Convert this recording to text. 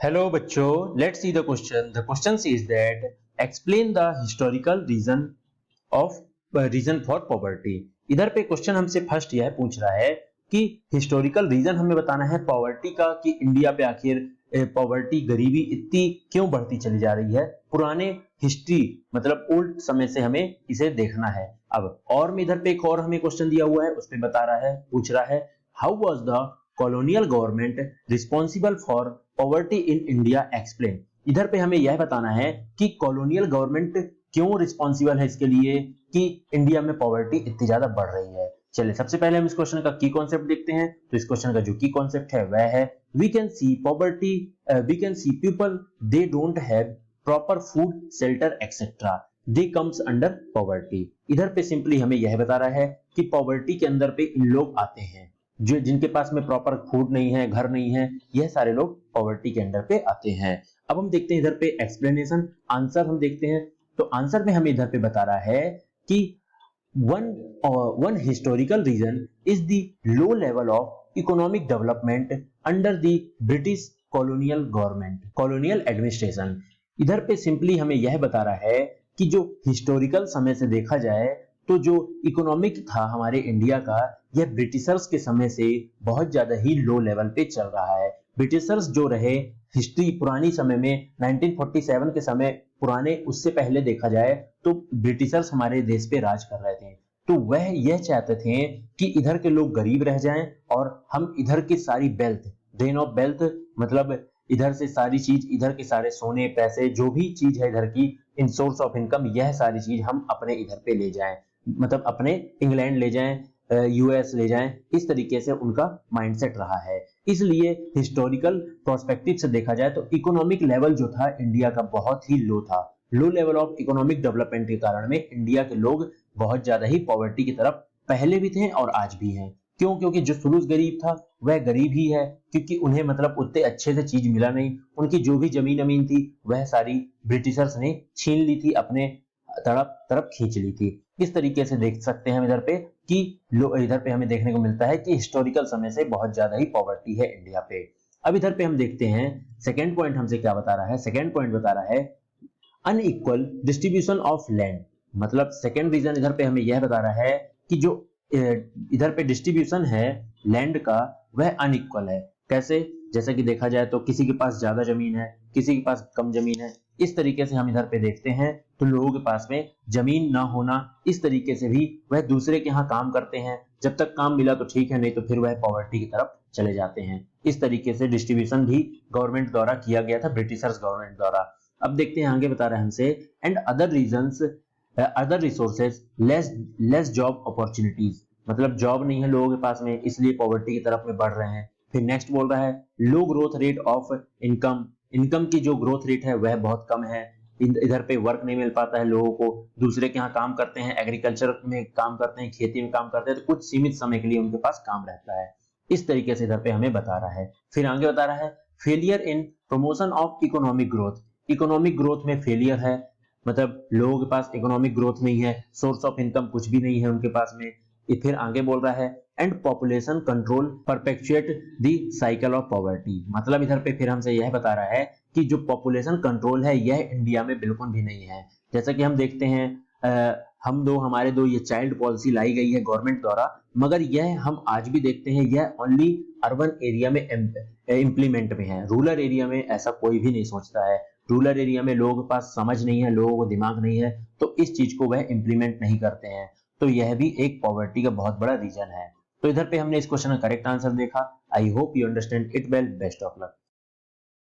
Hello बच्चों, let's see the question. The question says that explain the historical reason for poverty. इधर पे question हमसे first यह पूछ रहा है कि हिस्टोरिकल रीजन हमें बताना है पॉवर्टी का, कि इंडिया पे आखिर पॉवर्टी गरीबी इतनी क्यों बढ़ती चली जा रही है। पुराने हिस्ट्री मतलब ओल्ड समय से हमें इसे देखना है। अब और में इधर पे एक और हमें क्वेश्चन दिया हुआ है, उसपे बता रहा है, पूछ रहा है how was the colonial government responsible for poverty in India explain. इधर पे हमें यह बताना है कि कॉलोनियल गवर्नमेंट क्यों रिस्पॉन्सिबल है इसके लिए कि इंडिया में पॉवर्टी इतनी ज्यादा बढ़ रही है। चलिए सबसे पहले हम इस क्वेश्चन का की कॉन्सेप्ट देखते हैं। तो इस क्वेश्चन का जो की कॉन्सेप्ट है वह है we can see people they don't have proper food shelter etcetera they comes under poverty. इधर पे सिंपली हमें यह बता रहा है कि पॉवर्टी के अंदर पे इन लोग आते हैं जो जिनके पास में प्रॉपर फूड नहीं है, घर नहीं है, यह सारे लोग पॉवर्टी के अंडर पे आते हैं। अब हम देखते हैं इधर पे एक्सप्लेनेशन, आंसर हम देखते हैं। तो आंसर में हमें इधर पे बता रहा है कि one historical reason is the low level of economic development under the British colonial administration. इधर पे सिंपली हमें यह बता रहा है कि जो हिस्टोरिकल समय से देखा जाए तो जो इकोनॉमिक था हमारे इंडिया का, यह ब्रिटिशर्स के समय से बहुत ज्यादा ही लो लेवल पे चल रहा है। ब्रिटिशर्स जो रहे हिस्ट्री पुरानी समय में 1947 के समय पुराने, उससे पहले देखा जाए तो ब्रिटिशर्स हमारे देश पे राज कर रहे थे। तो वह यह चाहते थे कि इधर के लोग गरीब रह जाएं और हम इधर की सारी वेल्थ, ड्रेन ऑफ वेल्थ मतलब इधर से सारी चीज, इधर के सारे सोने पैसे जो भी चीज है इधर की इन सोर्स ऑफ इनकम, यह सारी चीज हम अपने इधर पे ले जाएं, मतलब अपने इंग्लैंड ले जाएं, यूएस ले जाएं। इस तरीके से उनका माइंडसेट रहा है। इसलिए हिस्टोरिकल प्रोस्पेक्टिव से देखा जाए तो इकोनॉमिक लेवल जो था इंडिया का बहुत ही लो था। लो लेवल ऑफ इकोनॉमिक डेवलपमेंट के कारण में इंडिया के लोग बहुत ज्यादा ही पॉवर्टी की तरफ पहले भी थे और आज भी हैं। क्यों? क्योंकि जो शुरू गरीब था वह गरीब ही है, क्योंकि उन्हें मतलब उतने अच्छे से चीज मिला नहीं। उनकी जो भी जमीन अमीन थी वह सारी ब्रिटिशर्स ने छीन ली थी, अपने तरफ खींच ली थी। इस तरीके से देख सकते हैं हम इधर पे कि इधर पे हमें देखने को मिलता है कि हिस्टोरिकल समय से बहुत ज्यादा ही पॉवर्टी है इंडिया पे। अब इधर पे हम देखते हैं सेकेंड पॉइंट हमसे क्या बता रहा है। सेकेंड पॉइंट बता रहा है अनइक्वल डिस्ट्रीब्यूशन ऑफ लैंड। मतलब सेकेंड रीजन इधर पे हमें यह बता रहा है कि जो इधर पे डिस्ट्रीब्यूशन है लैंड का वह अनइक्वल है। कैसे? जैसे कि देखा जाए तो किसी के पास ज्यादा जमीन है, किसी के पास कम जमीन है। इस तरीके से हम इधर पे देखते हैं तो लोगों के पास में जमीन ना होना, इस तरीके से भी वह दूसरे के यहाँ काम करते हैं। जब तक काम मिला तो ठीक है, नहीं तो फिर वह पॉवर्टी की तरफ चले जाते हैं। इस तरीके से डिस्ट्रीब्यूशन भी गवर्नमेंट द्वारा किया गया था, ब्रिटिशर्स गवर्नमेंट द्वारा। अब देखते हैं आगे बता रहा है हमसे and other reasons other resources less job opportunities. मतलब जॉब नहीं है लोगों के पास में, इसलिए पॉवर्टी की तरफ में बढ़ रहे हैं। फिर नेक्स्ट बोल रहा है low growth rate of income. Income की जो ग्रोथ रेट है वह बहुत कम है। इधर पे वर्क नहीं मिल पाता है लोगों को, दूसरे के यहाँ काम करते हैं, एग्रीकल्चर में काम करते हैं, खेती में काम करते हैं, तो कुछ सीमित समय के लिए उनके पास काम रहता है। इस तरीके से इधर पे हमें बता रहा है। फिर आगे बता रहा है failure in promotion of economic growth. Economic growth में फेलियर है, मतलब लोगों के पास इकोनॉमिक ग्रोथ नहीं है, सोर्स ऑफ इनकम कुछ भी नहीं है उनके पास में। फिर आगे बोल रहा है and population control perpetuate the cycle of poverty. मतलब इधर पे फिर हमसे यह बता रहा है कि जो पॉपुलेशन कंट्रोल है यह इंडिया में बिल्कुल भी नहीं है। जैसा कि हम देखते हैं हमारे दो ये चाइल्ड पॉलिसी लाई गई है गवर्नमेंट द्वारा, मगर यह हम आज भी देखते हैं यह ओनली अर्बन एरिया में इंप्लीमेंट में है। रूरल एरिया में ऐसा कोई भी नहीं सोचता है। रूरल एरिया में लोगों के पास समझ नहीं है, लोगों को दिमाग नहीं है, तो इस चीज को वह इंप्लीमेंट नहीं करते हैं। तो यह भी एक पॉवर्टी का बहुत बड़ा रीजन है। तो इधर पे हमने इस क्वेश्चन का करेक्ट आंसर देखा। I hope you understand it well. Best of luck.